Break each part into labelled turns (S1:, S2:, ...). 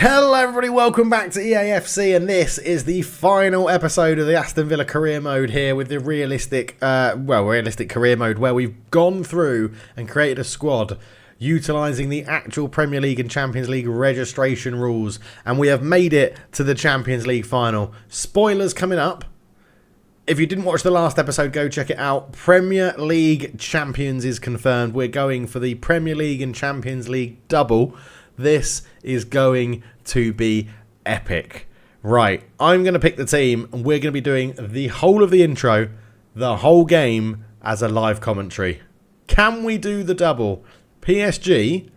S1: Hello everybody, welcome back to EAFC, and this is the final episode of the Aston Villa career mode here with the realistic career mode, where we've gone through and created a squad utilising the actual Premier League and Champions League registration rules, and we have made it to the Champions League final. Spoilers coming up. If you didn't watch the last episode, go check it out. Premier League champions is confirmed. We're going for the Premier League and Champions League double. This is going to be epic. Right, I'm going to pick the team, and we're going to be doing the whole of the intro, the whole game, as a live commentary. Can we do the double? PSG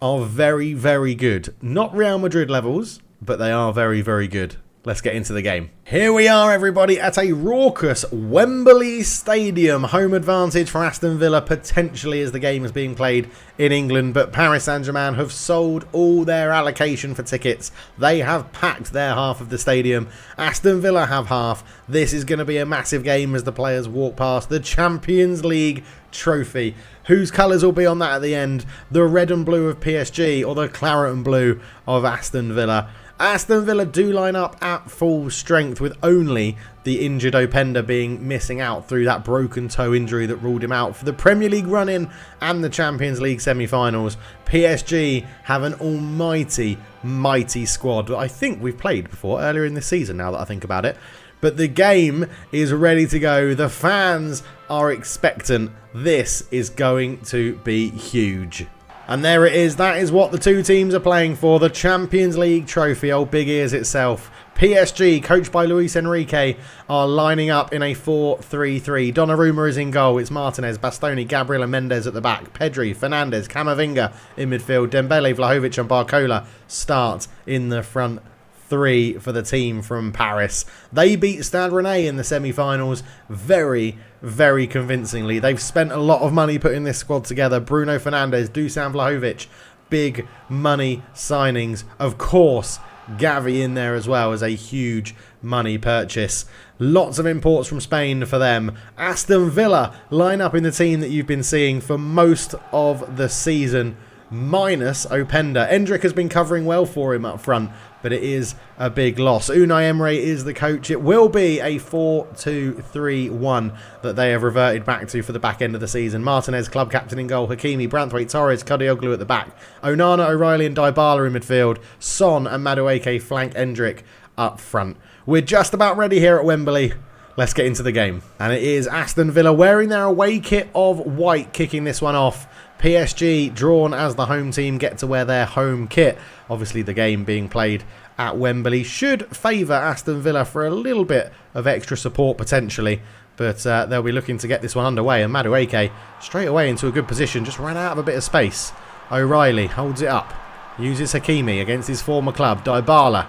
S1: are very, very good. Not Real Madrid levels, but they are very, very good. Let's get into the game. Here we are, everybody, at a raucous Wembley Stadium. Home advantage for Aston Villa, potentially, as the game is being played in England. But Paris Saint-Germain have sold all their allocation for tickets. They have packed their half of the stadium. Aston Villa have half. This is going to be a massive game as the players walk past the Champions League trophy. Whose colours will be on that at the end? The red and blue of PSG or the claret and blue of Aston Villa? Aston Villa do line up at full strength, with only the injured Openda being missing out through that broken toe injury that ruled him out for the Premier League run-in and the Champions League semi-finals. PSG have an almighty, mighty squad that I think we've played before earlier in this season, now that I think about it. But the game is ready to go. The fans are expectant. This is going to be huge. And there it is. That is what the two teams are playing for. The Champions League trophy. Old Big Ears itself. PSG, coached by Luis Enrique, are lining up in a 4-3-3. Donnarumma is in goal. It's Martinez, Bastoni, Gabriel and Mendes at the back. Pedri, Fernandes, Camavinga in midfield. Dembele, Vlahovic and Barcola start in the front three for the team from Paris. They beat Stade Rennais in the semi-finals very, very convincingly. They've spent a lot of money putting this squad together. Bruno Fernandes, Dusan Vlahovic, big money signings. Of course, Gavi in there as well as a huge money purchase. Lots of imports from Spain for them. Aston Villa line up in the team that you've been seeing for most of the season, minus Openda. Endrick has been covering well for him up front, but it is a big loss. Unai Emery is the coach. It will be a 4-2-3-1 that they have reverted back to for the back end of the season. Martinez, club captain in goal. Hakimi, Branthwaite, Torres, Kadioglu at the back. Onana, O'Reilly and Dybala in midfield. Son and Madueke flank Endrick up front. We're just about ready here at Wembley. Let's get into the game. And it is Aston Villa wearing their away kit of white kicking this one off. PSG, drawn as the home team, get to wear their home kit. Obviously, the game being played at Wembley should favour Aston Villa for a little bit of extra support potentially. But they'll be looking to get this one underway. And Madueke straight away into a good position. Just ran out of a bit of space. O'Reilly holds it up. Uses Hakimi against his former club. Dybala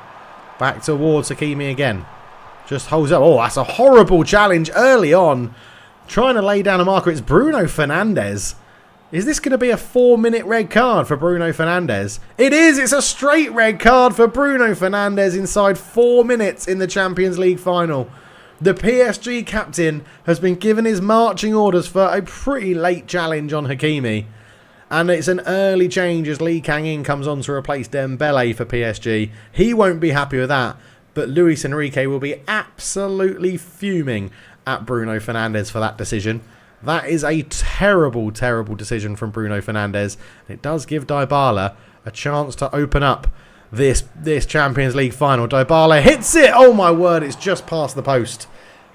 S1: back towards Hakimi again. Just holds up. Oh, that's a horrible challenge early on. Trying to lay down a marker. It's Bruno Fernandes. Is this going to be a 4-minute red card for Bruno Fernandes? It is! It's a straight red card for Bruno Fernandes inside 4 minutes in the Champions League final. The PSG captain has been given his marching orders for a pretty late challenge on Hakimi. And it's an early change as Lee Kang-in comes on to replace Dembele for PSG. He won't be happy with that, but Luis Enrique will be absolutely fuming at Bruno Fernandes for that decision. That is a terrible, terrible decision from Bruno Fernandes. It does give Dybala a chance to open up this Champions League final. Dybala hits it! Oh my word, it's just past the post.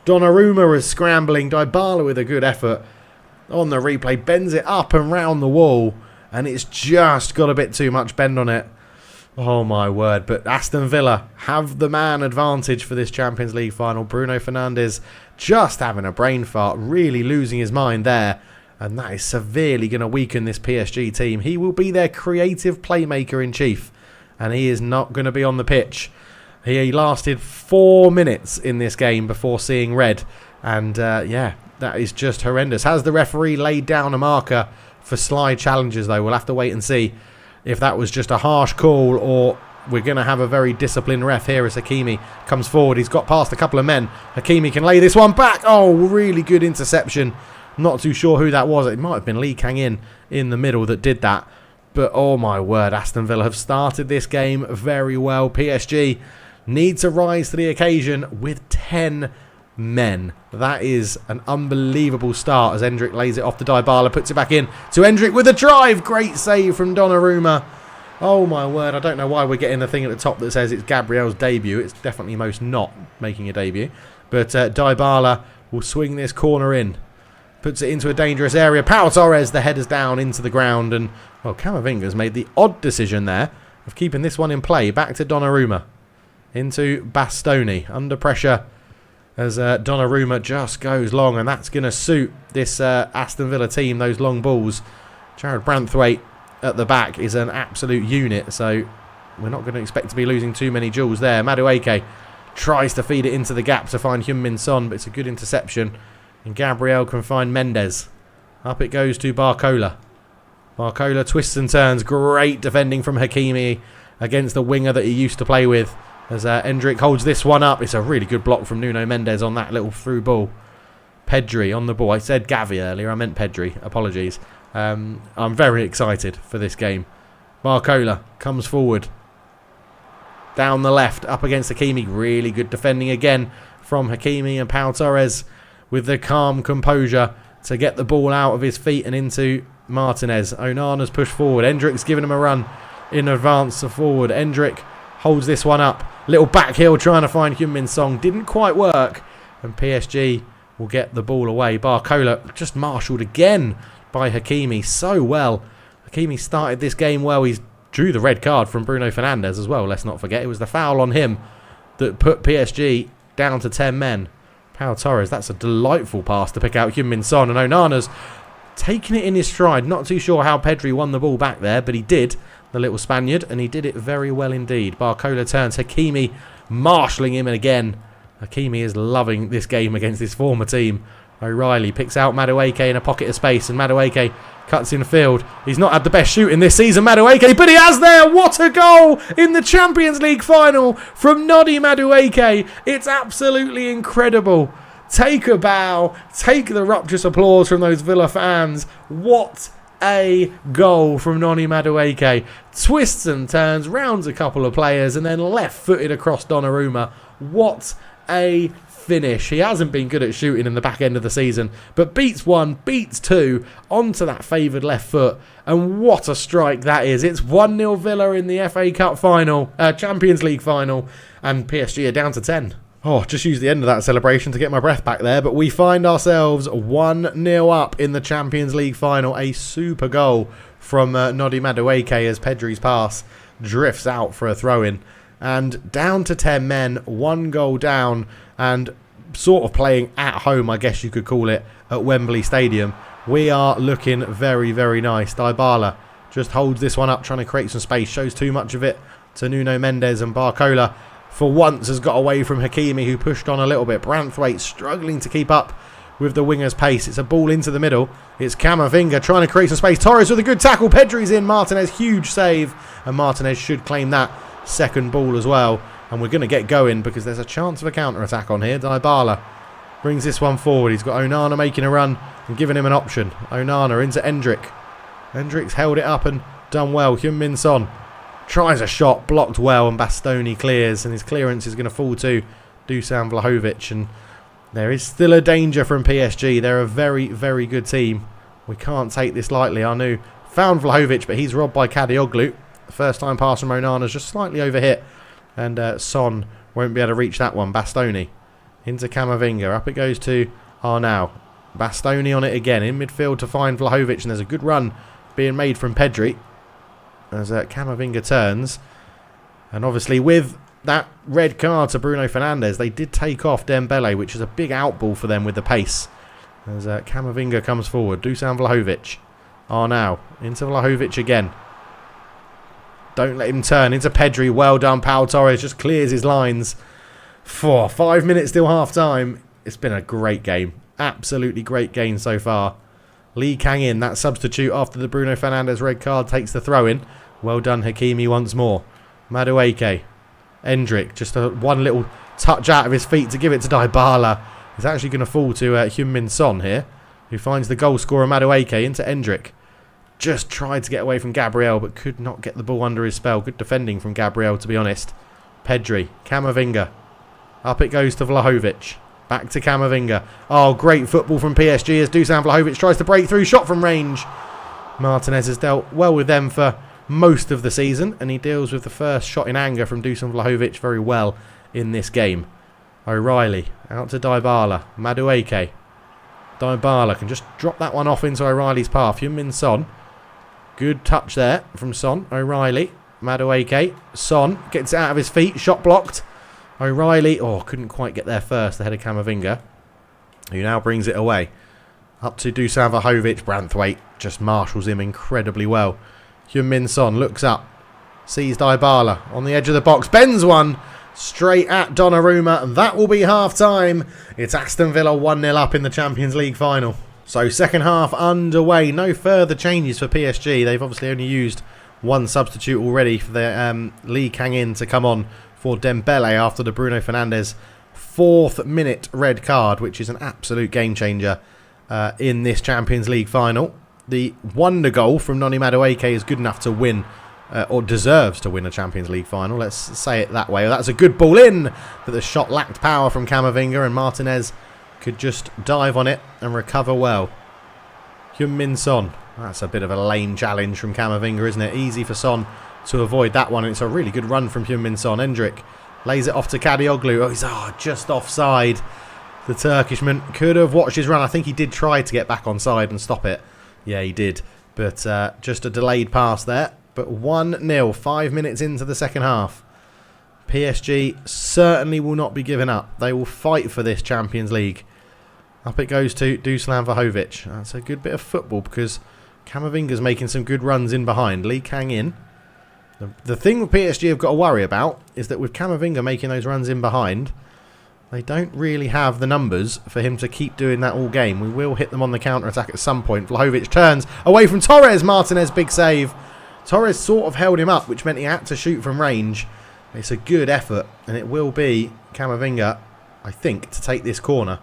S1: Donnarumma is scrambling. Dybala with a good effort on the replay. Bends it up and round the wall. And it's just got a bit too much bend on it. Oh my word. But Aston Villa have the man advantage for this Champions League final. Bruno Fernandes just having a brain fart, really losing his mind there. And that is severely going to weaken this PSG team. He will be their creative playmaker in chief. And he is not going to be on the pitch. He lasted 4 minutes in this game before seeing red. And yeah, that is just horrendous. Has the referee laid down a marker for slide challenges though? We'll have to wait and see if that was just a harsh call or we're going to have a very disciplined ref here as Hakimi comes forward. He's got past a couple of men. Hakimi can lay this one back. Oh, really good interception. Not too sure who that was. It might have been Lee Kang-in the middle that did that. But oh my word, Aston Villa have started this game very well. PSG need to rise to the occasion with 10 men. That is an unbelievable start as Endrick lays it off to Dybala, puts it back in to Endrick with a drive. Great save from Donnarumma. Oh my word, I don't know why we're getting the thing at the top that says it's Gabriel's debut. It's definitely most not making a debut. But Dybala will swing this corner in. Puts it into a dangerous area. Pau Torres, the header's down into the ground. And, well, Camavinga's made the odd decision there of keeping this one in play. Back to Donnarumma. Into Bastoni. Under pressure as Donnarumma just goes long. And that's going to suit this Aston Villa team, those long balls. Jared Branthwaite at the back is an absolute unit. So we're not going to expect to be losing too many duels there. Madueke tries to feed it into the gap to find Heung-min Son. But it's a good interception. And Gabriel can find Mendes. Up it goes to Barcola. Barcola twists and turns. Great defending from Hakimi against the winger that he used to play with. As Endrick holds this one up. It's a really good block from Nuno Mendes on that little through ball. Pedri on the ball. I said Gavi earlier. I meant Pedri. Apologies. I'm very excited for this game. Barcola comes forward. Down the left. Up against Hakimi. Really good defending again from Hakimi and Pau Torres. With the calm composure to get the ball out of his feet and into Martinez. Onana's pushed forward. Endrick's giving him a run in advance to forward. Endrick holds this one up. Little back heel trying to find Heung-min Son. Didn't quite work. And PSG will get the ball away. Barcola just marshalled again by Hakimi so well. Hakimi started this game well. He drew the red card from Bruno Fernandes as well. Let's not forget. It was the foul on him that put PSG down to 10 men. Pau Torres, that's a delightful pass to pick out Heung-min Son. And Onana's taking it in his stride. Not too sure how Pedri won the ball back there, but he did, the little Spaniard, and he did it very well indeed. Barcola turns. Hakimi marshalling him again. Hakimi is loving this game against his former team. O'Reilly picks out Madueke in a pocket of space, and Madueke cuts in field. He's not had the best shooting this season, Madueke, but he has there. What a goal in the Champions League final from Noddy Madueke. It's absolutely incredible. Take a bow. Take the rapturous applause from those Villa fans. What a goal from Noddy Madueke. Twists and turns, rounds a couple of players, and then left-footed across Donnarumma. What a finish. He hasn't been good at shooting in the back end of the season, but beats one, beats two, onto that favoured left foot, and what a strike that is. It's 1-0 Villa in the FA Cup final, Champions League final, and PSG are down to 10. Oh, just used the end of that celebration to get my breath back there, but we find ourselves 1-0 up in the Champions League final. A super goal from Noddy Madueke as Pedri's pass drifts out for a throw-in. And down to 10 men, 1 goal down, and sort of playing at home, I guess you could call it, at Wembley Stadium. We are looking very, very nice. Dybala just holds this one up, trying to create some space. Shows too much of it to Nuno Mendes, and Barcola, for once, has got away from Hakimi, who pushed on a little bit. Branthwaite struggling to keep up with the winger's pace. It's a ball into the middle. It's Camavinga trying to create some space. Torres with a good tackle. Pedri's in. Martinez, huge save. And Martinez should claim that second ball as well. And we're going to get going because there's a chance of a counter-attack on here. Dybala brings this one forward. He's got Onana making a run and giving him an option. Onana into Endrick. Endrick's held it up and done well. Heung-min Son tries a shot, blocked well, and Bastoni clears. And his clearance is going to fall to Dusan Vlahovic. And there is still a danger from PSG. They're a very, very good team. We can't take this lightly. Anu found Vlahovic, but he's robbed by Kadioglu. The first time pass from Onana's just slightly overhit. And Son won't be able to reach that one. Bastoni into Camavinga. Up it goes to Arnau. Bastoni on it again. In midfield to find Vlahovic. And there's a good run being made from Pedri as Camavinga turns. And obviously with that red card to Bruno Fernandes, they did take off Dembele, which is a big outball for them with the pace. As Camavinga comes forward. Dusan Vlahovic. Arnau into Vlahovic again. Don't let him turn into Pedri. Well done, Pau Torres. Just clears his lines. 5 minutes till half time. It's been a great game. Absolutely great game so far. Lee Kang in, that substitute after the Bruno Fernandes red card, takes the throw in. Well done, Hakimi once more. Madueke. Endrick. Just one little touch out of his feet to give it to Dybala. It's actually going to fall to Heung-min Son here, who finds the goal scorer Madueke into Endrick. Just tried to get away from Gabriel, but could not get the ball under his spell. Good defending from Gabriel, to be honest. Pedri, Camavinga. Up it goes to Vlahovic. Back to Camavinga. Oh, great football from PSG as Dusan Vlahovic tries to break through. Shot from range. Martinez has dealt well with them for most of the season, and he deals with the first shot in anger from Dusan Vlahovic very well in this game. O'Reilly out to Dybala. Madueke. Dybala can just drop that one off into O'Reilly's path. Heung-min Son. Good touch there from Son. O'Reilly. Madueke. Son gets it out of his feet. Shot blocked. O'Reilly. Oh, couldn't quite get there first ahead of Camavinga, who now brings it away. Up to Dusan Vlahovic. Branthwaite just marshals him incredibly well. Heung-min Son looks up. Sees Dybala on the edge of the box. Bends one straight at Donnarumma. And that will be half-time. It's Aston Villa 1-0 up in the Champions League final. So second half underway. No further changes for PSG. They've obviously only used one substitute already for the Lee Kang-in to come on for Dembele after the Bruno Fernandes 4th minute red card, which is an absolute game changer in this Champions League final. The wonder goal from Noni Madueke is good enough to win, or deserves to win a Champions League final. Let's say it that way. That's a good ball in, but the shot lacked power from Camavinga, and Martinez could just dive on it and recover well. Heung-min Son. That's a bit of a lame challenge from Camavinga, isn't it? Easy for Son to avoid that one. It's a really good run from Heung-min Son. Endrick lays it off to Kadioglu. Oh, he's just offside. The Turkishman could have watched his run. I think he did try to get back onside and stop it. Yeah, he did. But just a delayed pass there. But 1-0, 5 minutes into the second half. PSG certainly will not be giving up. They will fight for this Champions League. Up it goes to Dusan Vlahovic. That's a good bit of football because Camavinga's making some good runs in behind. Lee Kang-in. The thing with PSG have got to worry about is that with Camavinga making those runs in behind, they don't really have the numbers for him to keep doing that all game. We will hit them on the counter-attack at some point. Vlahovic turns away from Torres. Martinez, big save. Torres sort of held him up, which meant he had to shoot from range. It's a good effort, and it will be Camavinga, I think, to take this corner.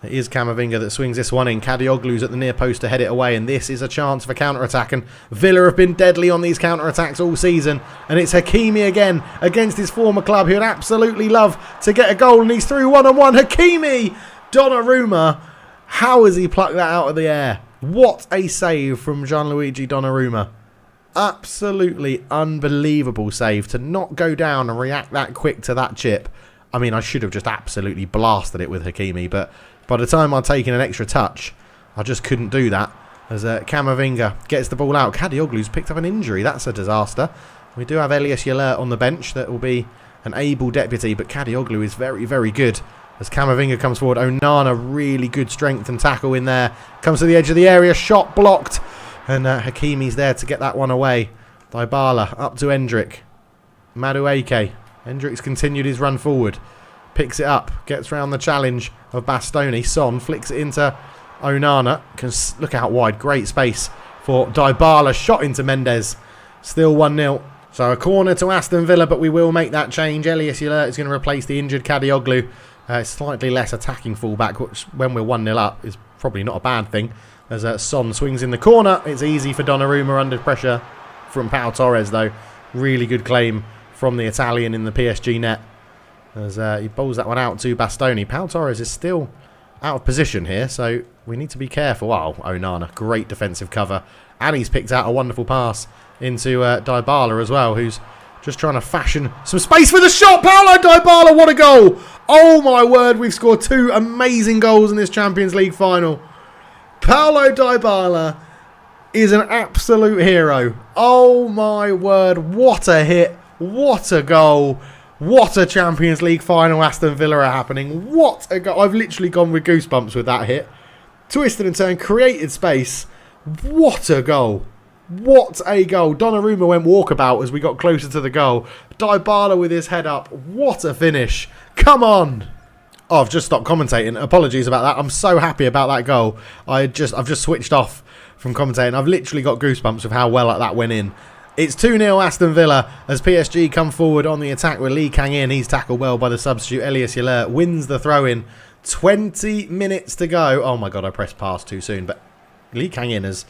S1: It is Camavinga that swings this one in. Kadioglu's at the near post to head it away, and this is a chance for counter-attack. And Villa have been deadly on these counter-attacks all season. And it's Hakimi again against his former club, who would absolutely love to get a goal. And he's through one-on-one. Hakimi! Donnarumma. How has he plucked that out of the air? What a save from Gianluigi Donnarumma. Absolutely unbelievable save to not go down and react that quick to that chip. I mean, I should have just absolutely blasted it with Hakimi, but by the time I'd taken an extra touch, I just couldn't do that. As Camavinga gets the ball out. Kadioglu's picked up an injury. That's a disaster. We do have Elias Yalert on the bench. That will be an able deputy, but Kadioglu is very, very good. As Camavinga comes forward, Onana, really good strength and tackle in there. Comes to the edge of the area, shot blocked. And Hakimi's there to get that one away. Dybala up to Endrick. Madueke. Endrick's continued his run forward. Picks it up. Gets round the challenge of Bastoni. Son flicks it into Onana. Can look out wide. Great space for Dybala. Shot into Mendes. Still 1-0. So a corner to Aston Villa, but we will make that change. Elias Yalert is going to replace the injured Kadioglu. Slightly less attacking fullback, which when we're 1-0 up is probably not a bad thing. As Son swings in the corner. It's easy for Donnarumma under pressure from Pau Torres, though. Really good claim from the Italian in the PSG net. As he bowls that one out to Bastoni. Pau Torres is still out of position here, so we need to be careful. Oh, Onana, great defensive cover. And he's picked out a wonderful pass into Dybala as well, who's just trying to fashion some space for the shot. Paulo Dybala, what a goal! Oh my word, we've scored 2 amazing goals in this Champions League final. Paulo Dybala is an absolute hero. Oh my word, what a hit, what a goal, what a Champions League final Aston Villa are happening. What a goal. I've literally gone with goosebumps with that hit. Twisted and turned, created space. What a goal. What a goal. Donnarumma went walkabout as we got closer to the goal. Dybala with his head up. What a finish. Come on. Oh, I've just stopped commentating. Apologies about that. I'm so happy about that goal. I've just switched off from commentating. I've literally got goosebumps with how well that went in. It's 2-0 Aston Villa as PSG come forward on the attack with Lee Kang-in. He's tackled well by the substitute. Elias Yalert wins the throw-in. 20 minutes to go. Oh my God, I pressed pass too soon. But Lee Kang-in has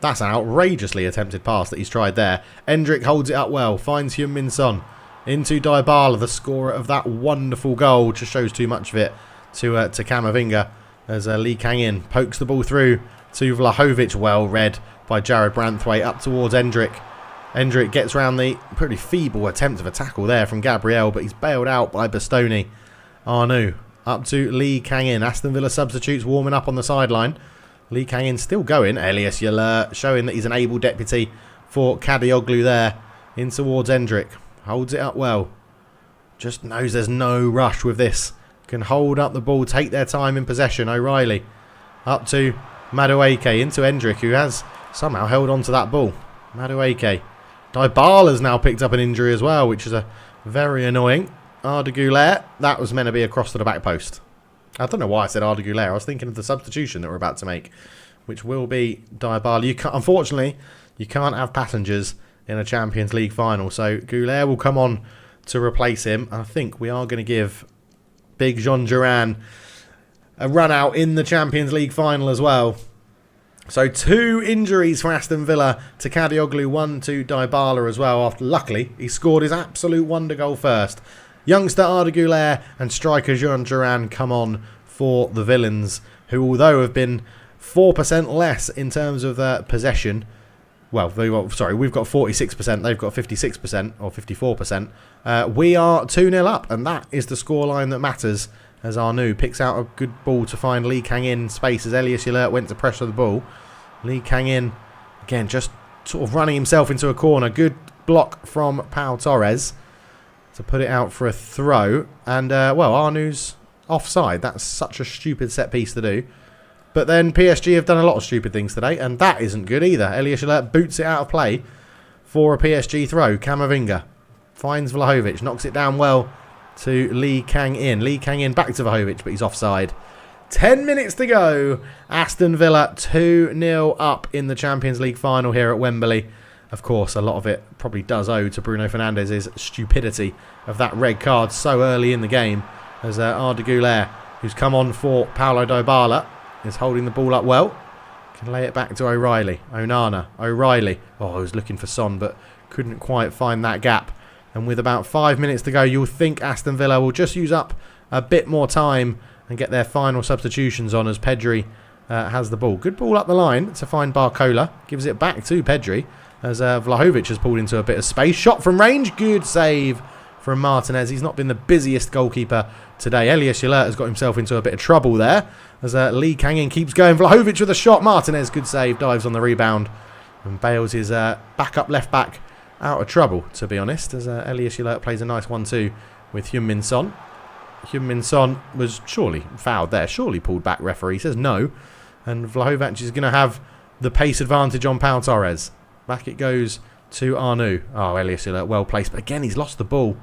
S1: That's an outrageously attempted pass that he's tried there. Endrick holds it up well, finds Heung-min Son into Dybala, the scorer of that wonderful goal. Just shows too much of it to Camavinga as Lee Kang-in pokes the ball through to Vlahovic. Well read by Jared Branthwaite up towards Endrick. Endrick gets around the pretty feeble attempt of a tackle there from Gabriel, but he's bailed out by Bastoni. Arnaud up to Lee Kang-in. Aston Villa substitutes warming up on the sideline. Lee Kang-in still going. Elias Yaller showing that he's an able deputy for Kadioglu there. In towards Endrick. Holds it up well. Just knows there's no rush with this. Can hold up the ball, take their time in possession. O'Reilly up to Madueke, into Endrick, who has somehow held on to that ball. Madueke. Dybala's now picked up an injury as well, which is a very annoying. Arda Güler, that was meant to be a cross to the back post. I don't know why I said Arda Güler. I was thinking of the substitution that we're about to make, which will be Dybala. Unfortunately, you can't have passengers in a Champions League final, so Güler will come on to replace him. I think we are going to give Big Jean Duran a run out in the Champions League final as well. So 2 injuries for Aston Villa to Kadioglu, 1 to Dybala as well. After luckily he scored his absolute wonder goal first. Youngster Arda Güler and striker Jean Duran come on for the Villains, who although have been 4% less in terms of their possession. Well, we've got 46%, they've got 56% or 54%. We are 2-0 up, and that is the scoreline that matters as Arnaud picks out a good ball to find Lee Kang-in space as Elias Yaller went to pressure the ball. Lee Kang-in, again, just sort of running himself into a corner. Good block from Pau Torres to put it out for a throw. And, well, Arnaud's offside. That's such a stupid set piece to do. But then PSG have done a lot of stupid things today, and that isn't good either. Elias Yaller boots it out of play for a PSG throw. Camavinga finds Vlahovic, knocks it down well to Lee Kang-in. Lee Kang-in back to Vlahovic, but he's offside. 10 minutes to go. Aston Villa 2-0 up in the Champions League final here at Wembley. Of course, a lot of it probably does owe to Bruno Fernandes's stupidity of that red card so early in the game, as Arda Güler, who's come on for Paulo Dybala, is holding the ball up well. Can lay it back to O'Reilly. Onana. O'Reilly. Oh, I was looking for Son, but couldn't quite find that gap. And with about 5 minutes to go, you'll think Aston Villa will just use up a bit more time and get their final substitutions on as Pedri has the ball. Good ball up the line to find Barcola. Gives it back to Pedri as Vlahovic has pulled into a bit of space. Shot from range. Good save from Martinez. He's not been the busiest goalkeeper today. Elias Yaller has got himself into a bit of trouble there as Lee Kang-in keeps going. Vlahovic with a shot. Martinez, good save. Dives on the rebound and bails his backup left back out of trouble, to be honest, as Elias Yaller plays a nice 1-2 with Heung-min Son. Heung-min Son was surely fouled there, surely pulled back. Referee says no, and Vlahovic is going to have the pace advantage on Pau Torres. Back it goes to Arnaud. Oh, Elias Yaller well placed, but again he's lost the ball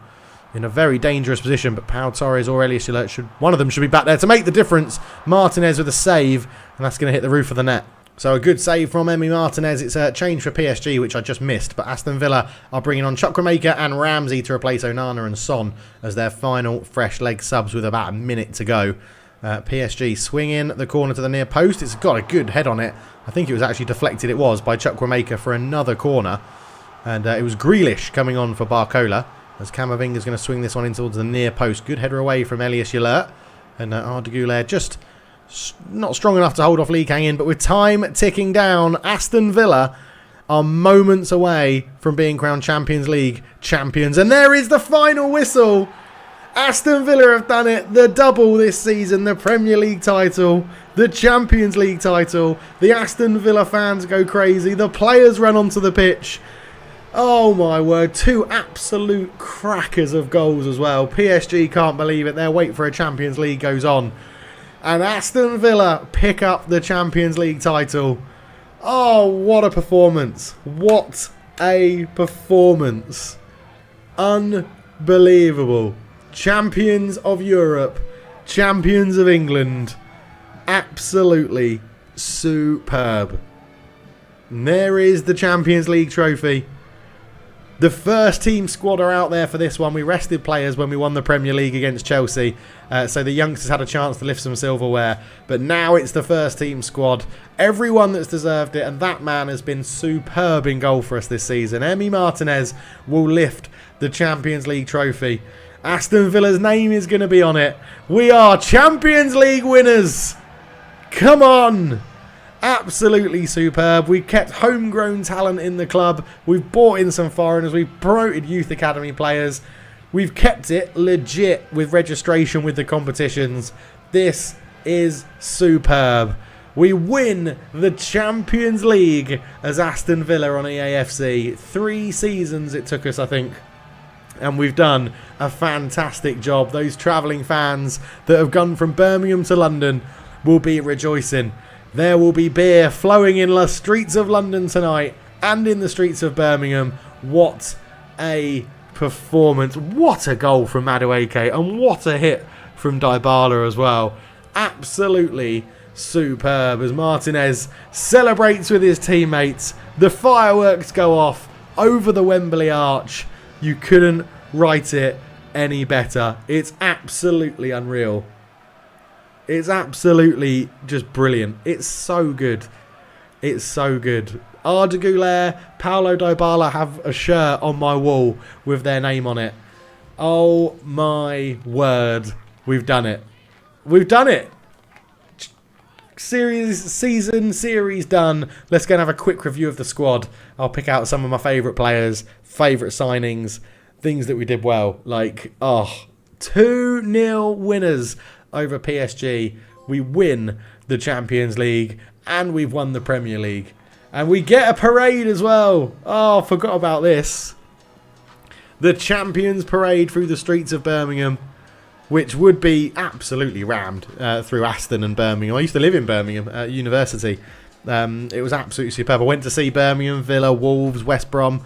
S1: in a very dangerous position, but Pau Torres or Elias Yaller, one of them should be back there to make the difference. Martinez with a save, and that's going to hit the roof of the net. So a good save from Emi Martinez. It's a change for PSG, which I just missed. But Aston Villa are bringing on Chukwuemeka and Ramsey to replace Onana and Son as their final fresh leg subs with about a minute to go. PSG swing in the corner to the near post. It's got a good head on it. I think it was actually deflected, it was, by Chukwuemeka for another corner. And it was Grealish coming on for Barcola as Camavinga is going to swing this one in towards the near post. Good header away from Elias Yaller. And Arda Güler just not strong enough to hold off Lee Kang-in, but with time ticking down, Aston Villa are moments away from being crowned Champions League champions. And there is the final whistle. Aston Villa have done it. The double this season, the Premier League title, the Champions League title. The Aston Villa fans go crazy. The players run onto the pitch. Oh my word, 2 absolute crackers of goals as well. PSG can't believe it. Their wait for a Champions League goes on. And Aston Villa pick up the Champions League title. Oh, what a performance. What a performance. Unbelievable. Champions of Europe. Champions of England. Absolutely superb. And there is the Champions League trophy. The first team squad are out there for this one. We rested players when we won the Premier League against Chelsea, so the youngsters had a chance to lift some silverware. But now it's the first team squad. Everyone that's deserved it, and that man has been superb in goal for us this season. Emi Martinez will lift the Champions League trophy. Aston Villa's name is going to be on it. We are Champions League winners. Come on. Absolutely superb. We've kept homegrown talent in the club. We've brought in some foreigners. We've promoted youth academy players. We've kept it legit with registration with the competitions. This is superb. We win the Champions League as Aston Villa on EAFC. 3 seasons it took us, I think. And we've done a fantastic job. Those travelling fans that have gone from Birmingham to London will be rejoicing. There will be beer flowing in the streets of London tonight and in the streets of Birmingham. What a performance. What a goal from Madueke, and what a hit from Dybala as well. Absolutely superb as Martinez celebrates with his teammates. The fireworks go off over the Wembley Arch. You couldn't write it any better. It's absolutely unreal. It's absolutely just brilliant. It's so good. It's so good. Arda Güler, Paulo Dybala have a shirt on my wall with their name on it. Oh my word. We've done it. We've done it. Series done. Let's go and have a quick review of the squad. I'll pick out some of my favourite players, favourite signings, things that we did well. Like, 2-0 winners over PSG. We win the Champions League and we've won the Premier League. And we get a parade as well. Oh, forgot about this. The Champions Parade through the streets of Birmingham, which would be absolutely rammed through Aston and Birmingham. I used to live in Birmingham at university. It was absolutely superb. I went to see Birmingham, Villa, Wolves, West Brom.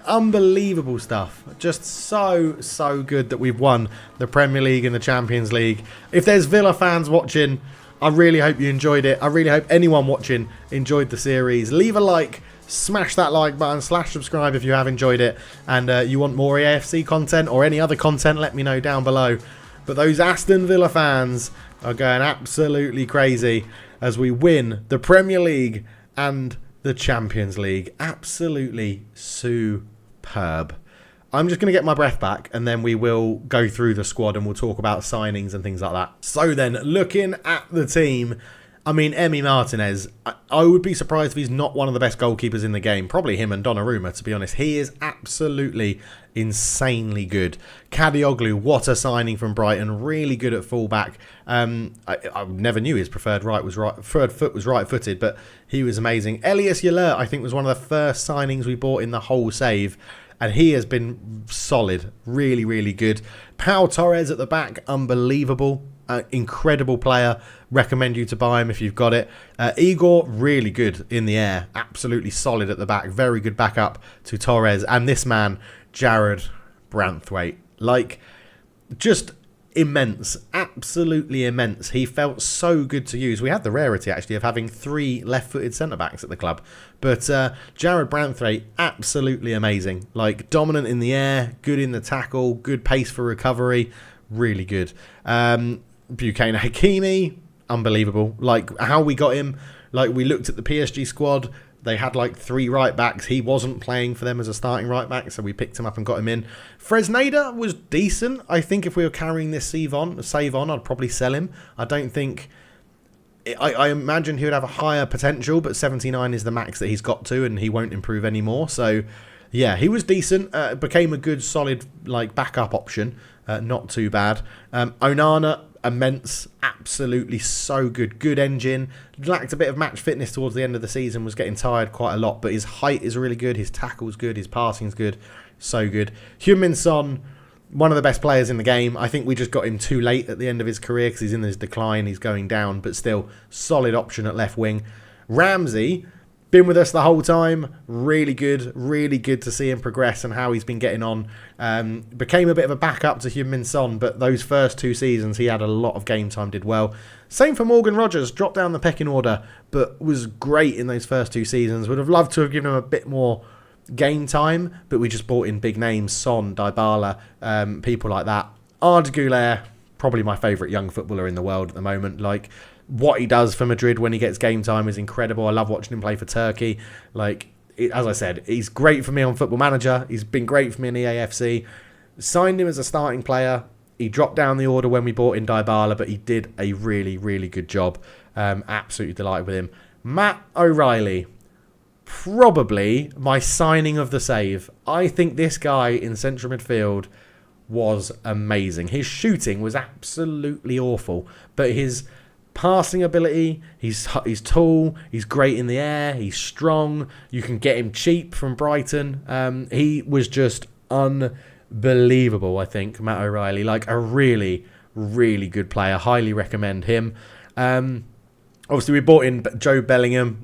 S1: Unbelievable stuff. Just so good that we've won the Premier League and the Champions League. If there's Villa fans watching, I really hope you enjoyed it. I really hope anyone watching enjoyed the series. Leave a like, smash that like button, /subscribe if you have enjoyed it, and you want more EAFC content or any other content, let me know down below. But those Aston Villa fans are going absolutely crazy as we win the Premier League and the Champions League. Absolutely superb. I'm just going to get my breath back and then we will go through the squad and we'll talk about signings and things like that. So then, looking at the team, I mean, Emi Martinez, I would be surprised if he's not one of the best goalkeepers in the game. Probably him and Donnarumma, to be honest. He is absolutely insanely good. Kadioglu, what a signing from Brighton. Really good at fullback. I never knew his preferred foot was right-footed, but he was amazing. Elias Yalert, I think, was one of the first signings we bought in the whole save. And he has been solid. Really, really good. Pau Torres at the back, unbelievable. Incredible player. Recommend you to buy him if you've got it. Igor, really good in the air. Absolutely solid at the back. Very good backup to Torres. And this man, Jared Branthwaite. Like, just immense. Absolutely immense. He felt so good to use. We had the rarity, actually, of having 3 left-footed centre-backs at the club. But Jared Branthwaite, absolutely amazing. Like, dominant in the air, good in the tackle, good pace for recovery. Really good. Bukayo Hakimi, unbelievable. Like, how we got him, like, we looked at the PSG squad. They had like 3 right backs. He wasn't playing for them as a starting right back, so we picked him up and got him in. Fresneda was decent. I think if we were carrying this save on, I'd probably sell him. I don't think... I imagine he would have a higher potential, but 79 is the max that he's got to, and he won't improve anymore. So, yeah, he was decent. Became a good, solid, like, backup option. Not too bad. Onana, immense, absolutely so good. Good engine. Lacked a bit of match fitness towards the end of the season, was getting tired quite a lot, but his height is really good, his tackle's good, his passing's good, so good. Heung-min Son, one of the best players in the game. I think we just got him too late at the end of his career because he's in his decline, he's going down, but still, solid option at left wing. Ramsey, been with us the whole time, really good to see him progress and how he's been getting on. Became a bit of a backup to Heung-min Son, but those first 2 seasons he had a lot of game time, did well. Same for Morgan Rogers, dropped down the pecking order, but was great in those first 2 seasons. Would have loved to have given him a bit more game time, but we just brought in big names, Son, Dybala, people like that. Arda Güler, probably my favourite young footballer in the world at the moment. Like, what he does for Madrid when he gets game time is incredible. I love watching him play for Turkey. Like, as I said, he's great for me on Football Manager. He's been great for me in the AFC. Signed him as a starting player. He dropped down the order when we bought in Dybala, but he did a really, really good job. Absolutely delighted with him. Matt O'Reilly, probably my signing of the save. I think this guy in central midfield was amazing. His shooting was absolutely awful, but his passing ability, he's tall, he's great in the air, he's strong. You can get him cheap from Brighton. He was just unbelievable, I think, Matt O'Reilly. Like, a really, really good player. Highly recommend him. Obviously, we bought in Joe Bellingham.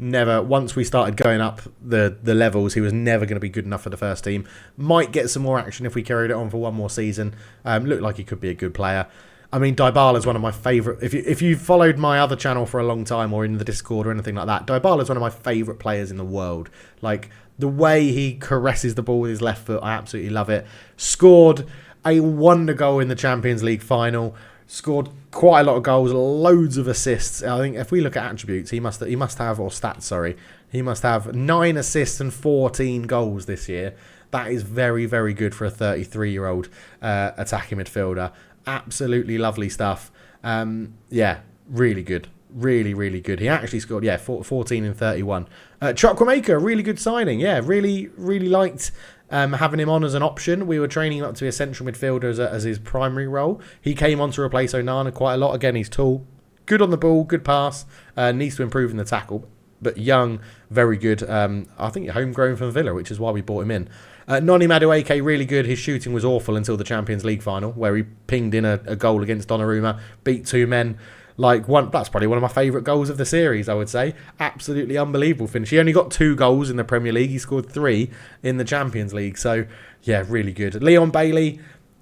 S1: Once we started going up the levels, he was never going to be good enough for the first team. Might get some more action if we carried it on for one more season. Looked like he could be a good player. I mean, Dybala is one of my favourite. If you followed my other channel for a long time or in the Discord or anything like that, Dybala is one of my favourite players in the world. Like, the way he caresses the ball with his left foot, I absolutely love it. Scored a wonder goal in the Champions League final. Scored quite a lot of goals, loads of assists. I think if we look at attributes, he must have, or stats, sorry, he must have 9 assists and 14 goals this year. That is very, very good for a 33-year-old attacking midfielder. Absolutely lovely stuff. Yeah, really good. Really, really good. He actually scored, 14 in 31. Chukwuemeka, really good signing. Yeah, really, really liked having him on as an option. We were training him up to be a central midfielder as his primary role. He came on to replace Onana quite a lot. Again, he's tall, good on the ball, good pass, needs to improve in the tackle, but young, very good. I think homegrown from Villa, which is why we bought him in. Noni Madueke, really good. His shooting was awful until the Champions League final, where he pinged in a goal against Donnarumma, beat 2 men. That's probably one of my favourite goals of the series, I would say. Absolutely unbelievable finish. He only got 2 goals in the Premier League. He scored 3 in the Champions League. So, yeah, really good. Leon Bailey,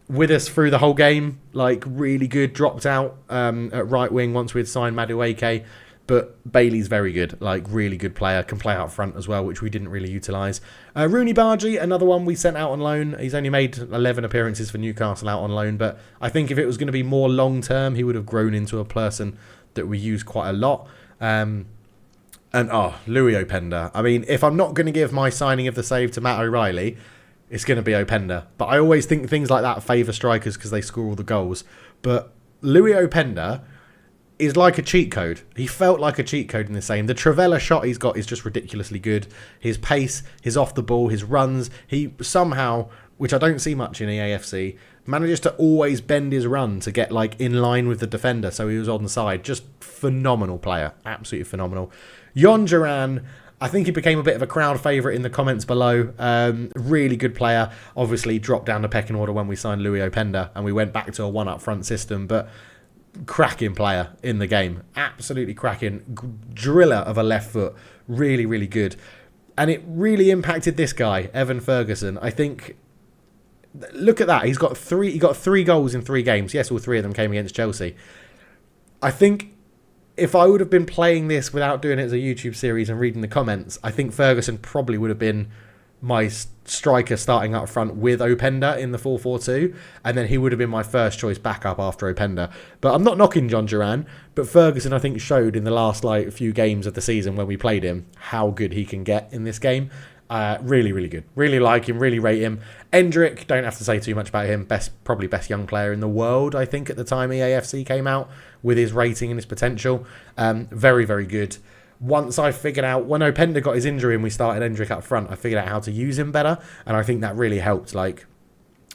S1: with us through the whole game. Really good. Dropped out at right wing once we had signed Madueke. But Bailey's very good. Really good player. Can play out front as well, which we didn't really utilise. Rooney Bargi, another one we sent out on loan. He's only made 11 appearances for Newcastle out on loan. But I think if it was going to be more long-term, he would have grown into a person that we use quite a lot. Louis Openda. I mean, if I'm not going to give my signing of the save to Matt O'Reilly, it's going to be Openda. But I always think things like that favour strikers because they score all the goals. But Louis Openda is like a cheat code. He felt like a cheat code in the same. The Trivela shot he's got is just ridiculously good. His pace, his off the ball, his runs. He somehow, which I don't see much in the AFC, manages to always bend his run to get in line with the defender, so he was on the side. Just phenomenal player. Absolutely phenomenal. Jon Duran, I think he became a bit of a crowd favourite in the comments below. Really good player. Obviously dropped down the pecking order when we signed Louis Openda and we went back to a one up front system, but cracking player in the game. Absolutely cracking. Driller of a left foot. Really, really good. And it really impacted this guy, Evan Ferguson. I think, look at that. He got 3 goals in 3 games. Yes, all 3 of them came against Chelsea. I think if I would have been playing this without doing it as a YouTube series and reading the comments, I think Ferguson probably would have been my striker starting up front with Openda in the 4-4-2, and then he would have been my first choice backup after Openda. But I'm not knocking Jon Duran, but Ferguson I think showed in the last few games of the season when we played him how good he can get in this game. Really, really good. Really like him, really rate him. Endrick, don't have to say too much about him. Probably best young player in the world, I think, at the time EAFC came out, with his rating and his potential. Very, very good. Once I figured out, when Openda got his injury and we started Endrick up front, I figured out how to use him better, and I think that really helped,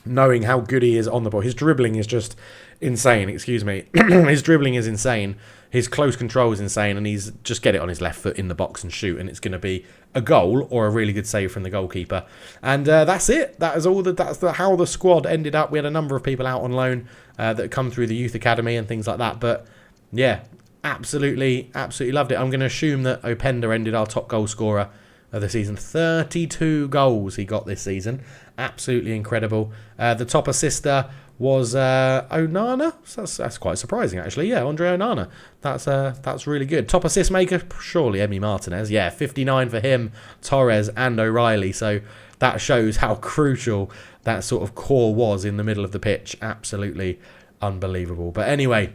S1: knowing how good he is on the ball. His dribbling is just insane, His dribbling is insane. His close control is insane, and he's just get it on his left foot in the box and shoot, and it's going to be a goal or a really good save from the goalkeeper. And that's it. That is all. That's how the squad ended up. We had a number of people out on loan that come through the youth academy and things like that. But yeah, absolutely loved it. I'm going to assume that Openda ended our top goal scorer of the season. 32 goals he got this season. Absolutely incredible. The top assister was Onana. So that's quite surprising, actually. Yeah, Andre Onana. That's really good. Top assist maker, surely Emi Martinez. Yeah, 59 for him, Torres and O'Reilly. So that shows how crucial that sort of core was in the middle of the pitch. Absolutely unbelievable. But anyway,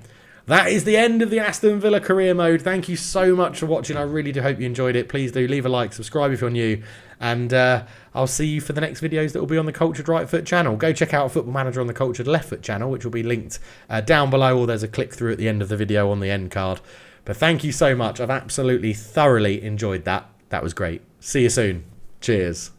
S1: that is the end of the Aston Villa career mode. Thank you so much for watching. I really do hope you enjoyed it. Please do leave a like, subscribe if you're new, and I'll see you for the next videos that will be on the Cultured Right Foot channel. Go check out Football Manager on the Cultured Left Foot channel, which will be linked down below, or there's a click through at the end of the video on the end card. But thank you so much. I've absolutely thoroughly enjoyed that. That was great. See you soon. Cheers.